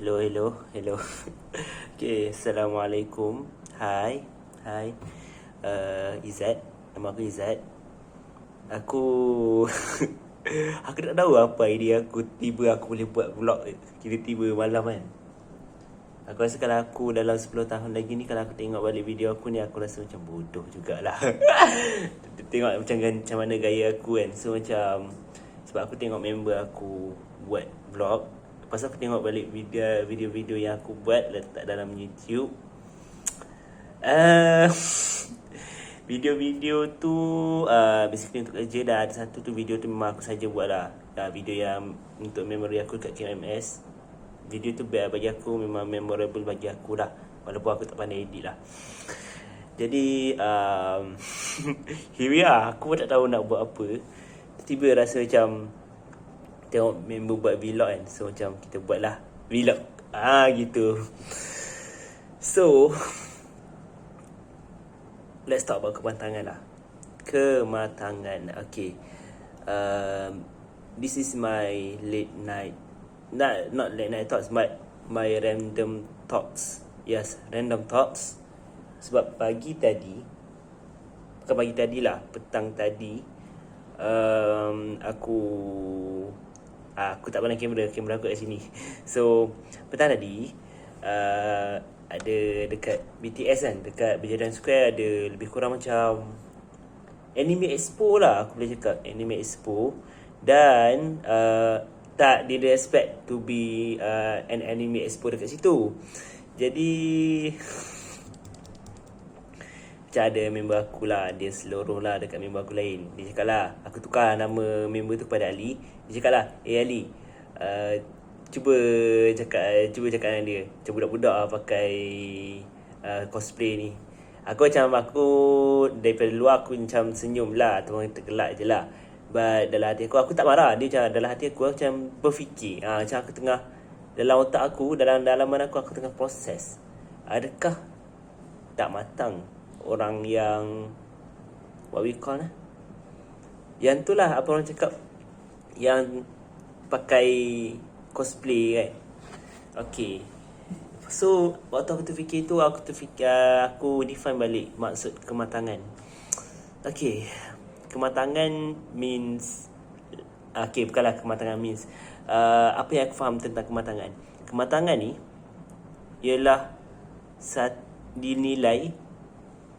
Hello. Okay, Assalamualaikum. Hai. Izzat. Nama aku Izzat. Aku aku tak tahu apa idea aku tiba aku boleh buat vlog tiba-tiba malam kan. Aku rasa kalau aku dalam 10 tahun lagi ni, kalau aku tengok balik video aku ni, aku rasa macam bodoh jugalah. Tengok macam mana gaya aku kan. So macam, sebab aku tengok member aku buat vlog, lepas aku tengok balik video-video yang aku buat letak dalam YouTube. Video-video tu basically untuk kerja dah. Ada satu tu video tu memang aku saja buat lah. Video yang untuk memory aku kat KMS. Video tu bagi aku memang memorable bagi aku lah, walaupun aku tak pandai edit lah. Jadi here we are. Aku pun tak tahu nak buat apa. Tiba rasa macam tengok member buat vlog kan. So macam kita buat lah vlog gitu. So let's talk about kematangan lah. Kematangan. Okay, this is my late night, not late night thoughts, but my random thoughts. Yes, random thoughts. Sebab pagi tadi, bukan pagi tadi lah, petang tadi, aku tak pandang kamera aku kat sini. So petang tadi ada dekat BTS kan, dekat Berjaya Square ada lebih kurang macam Anime Expo lah, aku boleh cakap Anime Expo. Dan tak did expect to be an Anime Expo dekat situ. Jadi macam ada member aku lah, dia seluruh lah dekat member aku lain. Dia cakap lah, aku tukar nama member tu kepada Ali. Dia cakap lah, Ali, cuba cakap dengan dia, macam budak-budak lah pakai cosplay ni. Aku daripada luar aku macam senyum lah, ataupun tergelak je lah. But dalam hati aku tak marah. Dia macam dalam hati aku macam berfikir, macam aku tengah, dalam otak aku, dalam dalaman aku tengah proses, adakah tak matang orang yang what we call yang tu lah, apa orang cakap, yang pakai cosplay kan. Okay, so waktu aku terfikir tu, aku define balik maksud kematangan. Okay, kematangan means, okay, bukanlah kematangan means, apa yang aku faham tentang kematangan. Kematangan ni ialah dinilai,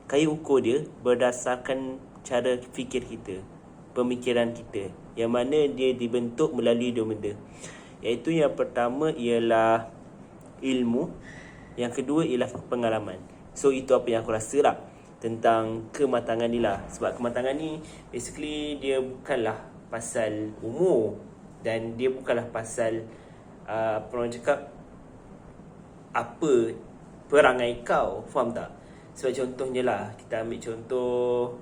kaya ukur dia berdasarkan cara fikir kita, pemikiran kita, yang mana dia dibentuk melalui dua benda. Iaitu yang pertama ialah ilmu, yang kedua ialah pengalaman. So itu apa yang aku rasa lah tentang kematangan ni lah. Sebab kematangan ni basically dia bukanlah pasal umur, dan dia bukanlah pasal apa orang cakap, apa perangai kau, faham tak? Sebab contohnya lah, kita ambil contoh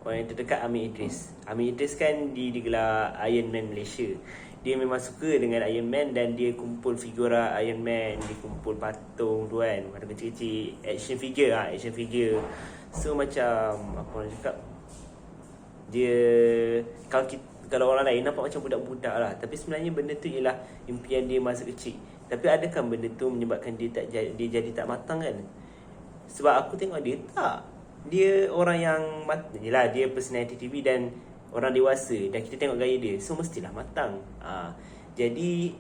orang yang terdekat, Amir Idris. Amir Idris kan digelar Iron Man Malaysia. Dia memang suka dengan Iron Man, dan dia kumpul figura Iron Man, dia kumpul patung tu kan, ada kecil-kecil action figure. So macam apa orang cakap, dia kalau orang lain nampak macam budak-budak lah, tapi sebenarnya benda tu ialah impian dia masa kecil. Tapi adakah benda tu menyebabkan dia jadi tak matang kan? Sebab aku tengok dia tak, dia orang yang yelah, dia personality TV dan orang dewasa, dan kita tengok gaya dia, so mestilah matang. Jadi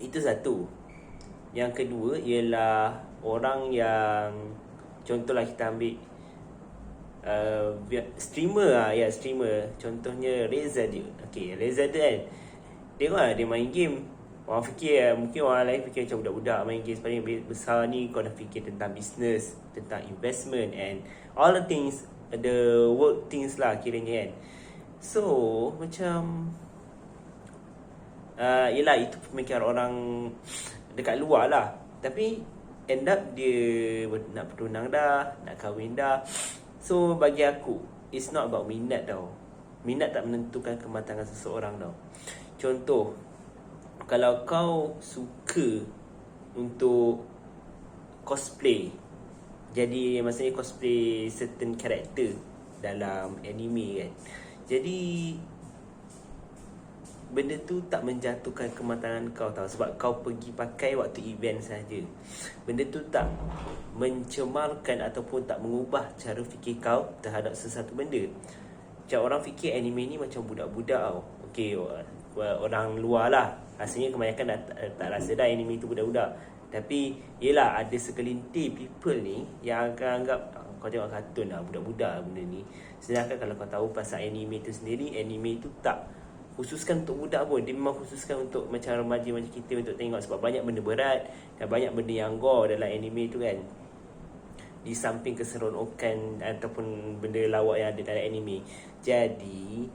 itu satu. Yang kedua ialah orang yang, contohlah kita ambil streamer streamer. Contohnya Reza dia. Okay, Reza dia kan, tengok lah dia main game. Orang fikir, mungkin orang lain fikir macam budak-budak main game paling besar ni, kau dah fikir tentang business, tentang investment and all the things, the work things lah kiranya kan. So macam yelah, itu pemikiran orang dekat luar lah. Tapi end up dia nak bertunang dah, nak kahwin dah. So bagi aku, it's not about minat tau. Minat tak menentukan kematangan seseorang tau. Contoh, kalau kau suka untuk cosplay, jadi maksudnya cosplay certain character dalam anime kan, jadi benda tu tak menjatuhkan kematangan kau tau, sebab kau pergi pakai waktu event saja. Benda tu tak mencemarkan ataupun tak mengubah cara fikir kau terhadap sesuatu benda. Macam orang fikir anime ni macam budak-budak tau. Okay, orang luar lah, rasanya kebanyakan tak rasa dah anime tu budak-budak. Tapi yelah, ada segelintir people ni yang akan anggap kau tengok kartun lah, budak-budak benda ni. Sedangkan kalau kau tahu pasal anime tu sendiri, anime tu tak khususkan untuk budak pun. Dia memang khususkan untuk macam remaja macam kita untuk tengok, sebab banyak benda berat dan banyak benda yang gore dalam anime tu kan. Di samping keseronokan ataupun benda lawak yang ada dalam anime. Jadi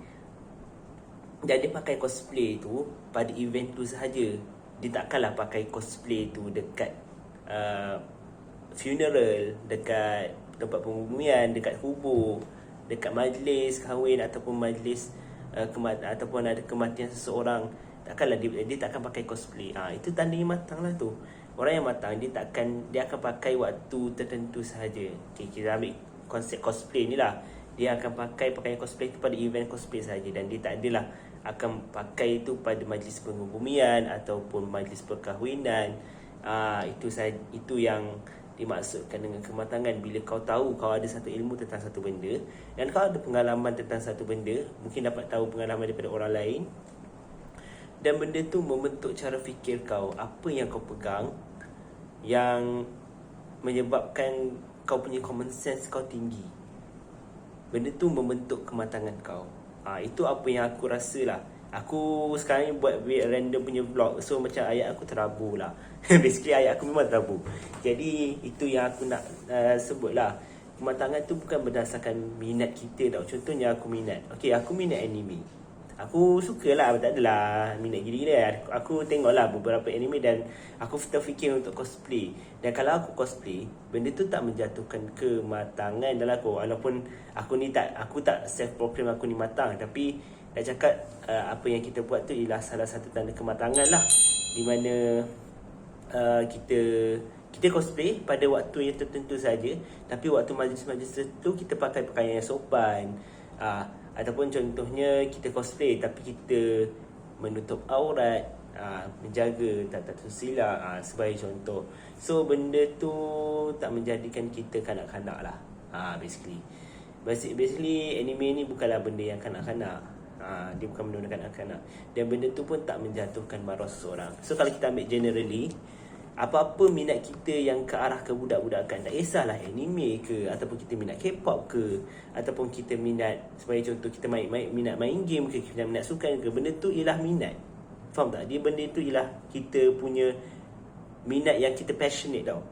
dia pakai cosplay tu pada event tu sahaja. Dia takkanlah pakai cosplay tu dekat funeral, dekat tempat penguburan, dekat kubur, dekat majlis kahwin ataupun majlis ataupun ada kematian seseorang. Takkanlah dia takkan pakai cosplay. Itu tandanya matang lah tu. Orang yang matang dia akan pakai waktu tertentu sahaja. Okay, kita ambil konsep cosplay ni lah. Dia akan pakai pakaian cosplay tu pada event cosplay sahaja, dan dia tak adalah akan pakai itu pada majlis pengubumian ataupun majlis perkahwinan. Itu yang dimaksudkan dengan kematangan. Bila kau tahu kau ada satu ilmu tentang satu benda, dan kau ada pengalaman tentang satu benda, mungkin dapat tahu pengalaman daripada orang lain, dan benda tu membentuk cara fikir kau. Apa yang kau pegang yang menyebabkan kau punya common sense kau tinggi, benda tu membentuk kematangan kau. Itu apa yang aku rasa lah. Aku sekarang ni buat random punya vlog, so macam ayat aku terabur lah. Basically ayat aku memang terabur. Jadi itu yang aku nak sebut lah. Kematangan tu bukan berdasarkan minat kita tau. Contohnya aku minat, okay, aku minat anime. Aku suka lah, tak adalah minat gila-gila. Aku tengok lah beberapa anime dan aku terfikir untuk cosplay. Dan kalau aku cosplay, benda tu tak menjatuhkan kematangan dalam aku. Walaupun aku tak self-proclaim aku ni matang, tapi nak cakap apa yang kita buat tu ialah salah satu tanda kematangan lah. Di mana kita cosplay pada waktu yang tertentu saja, tapi waktu majlis-majlis tertentu kita pakai pakaian yang sopan. Ataupun contohnya kita cosplay tapi kita menutup aurat, menjaga tata susila, sebagai contoh. So benda tu tak menjadikan kita kanak-kanak lah. Basically anime ni bukanlah benda yang kanak-kanak. Dia bukan benda kanak-kanak. Dan benda tu pun tak menjatuhkan maruah seseorang. So kalau kita ambil generally, apa-apa minat kita yang ke arah kebudak-budakan, tak kisahlah anime ke, ataupun kita minat K-pop ke, ataupun kita minat, sebagai contoh, kita minat main game ke, kita minat sukan ke, benda tu ialah minat. Faham tak? Benda tu ialah kita punya minat yang kita passionate tau.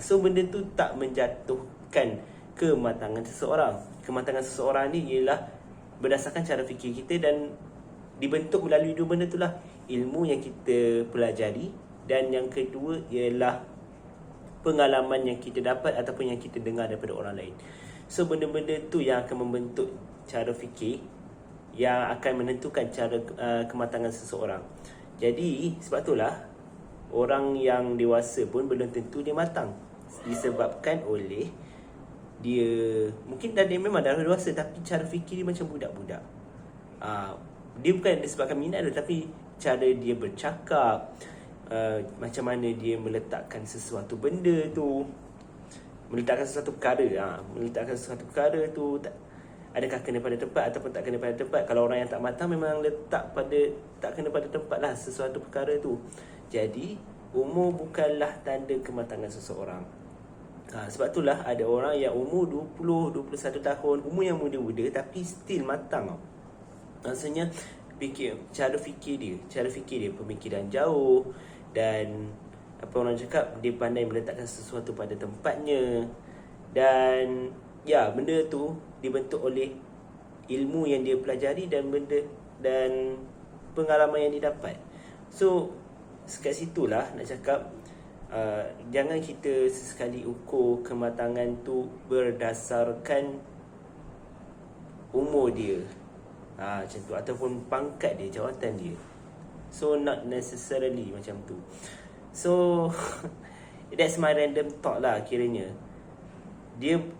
So benda tu tak menjatuhkan kematangan seseorang. Kematangan seseorang ni ialah berdasarkan cara fikir kita, dan dibentuk melalui dua benda tu lah. Ilmu yang kita pelajari, dan yang kedua ialah pengalaman yang kita dapat ataupun yang kita dengar daripada orang lain. So benda-benda tu yang akan membentuk cara fikir, yang akan menentukan cara kematangan seseorang. Jadi sebab itulah orang yang dewasa pun belum tentu dia matang, disebabkan oleh dia mungkin dia memang dah dewasa, tapi cara fikir dia macam budak-budak. Dia bukan disebabkan minat dia, tapi cara dia bercakap, macam mana dia meletakkan sesuatu benda tu, meletakkan sesuatu perkara tu, adakah kena pada tempat ataupun tak kena pada tempat. Kalau orang yang tak matang memang tak kena pada tempat lah sesuatu perkara tu. Jadi umur bukanlah tanda kematangan seseorang. Sebab itulah ada orang yang umur 20, 21 tahun, umur yang muda-muda tapi still matang. Maksudnya cara fikir dia pemikiran jauh, dan apa orang cakap, dia pandai meletakkan sesuatu pada tempatnya. Dan ya, benda tu dibentuk oleh ilmu yang dia pelajari dan pengalaman yang dia dapat. So kat situlah nak cakap, jangan kita sesekali ukur kematangan tu berdasarkan umur dia, macam tu, ataupun pangkat dia, jawatan dia. So not necessarily macam tu. So that's my random thought lah kiranya.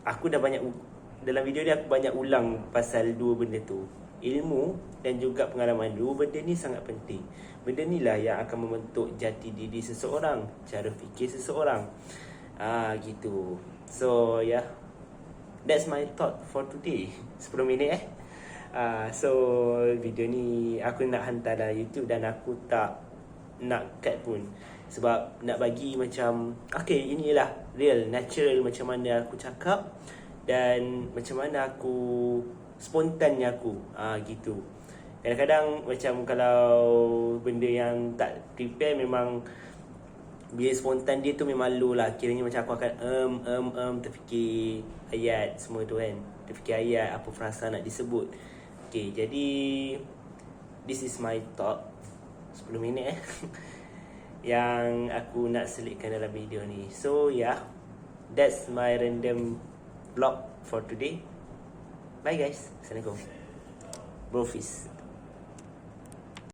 Aku dah banyak, dalam video ni aku banyak ulang pasal dua benda tu. Ilmu dan juga pengalaman. Dua benda ni sangat penting. Benda ni lah yang akan membentuk jati diri seseorang, cara fikir seseorang. Gitu. So yeah, that's my thought for today. 10 minit So video ni aku nak hantar dalam YouTube dan aku tak nak cut pun, sebab nak bagi macam okay, inilah real, natural macam mana aku cakap dan macam mana aku spontannya aku. Gitu. Kadang-kadang macam kalau benda yang tak prepare, memang bila spontan dia tu memang low lah. Kiranya macam aku akan terfikir ayat semua tu kan, terfikir ayat, apa frasa nak disebut. Okay, jadi this is my talk 10 minit yang aku nak selitkan dalam video ni. So yeah, that's my random vlog for today. Bye guys. Assalamualaikum. Brofist.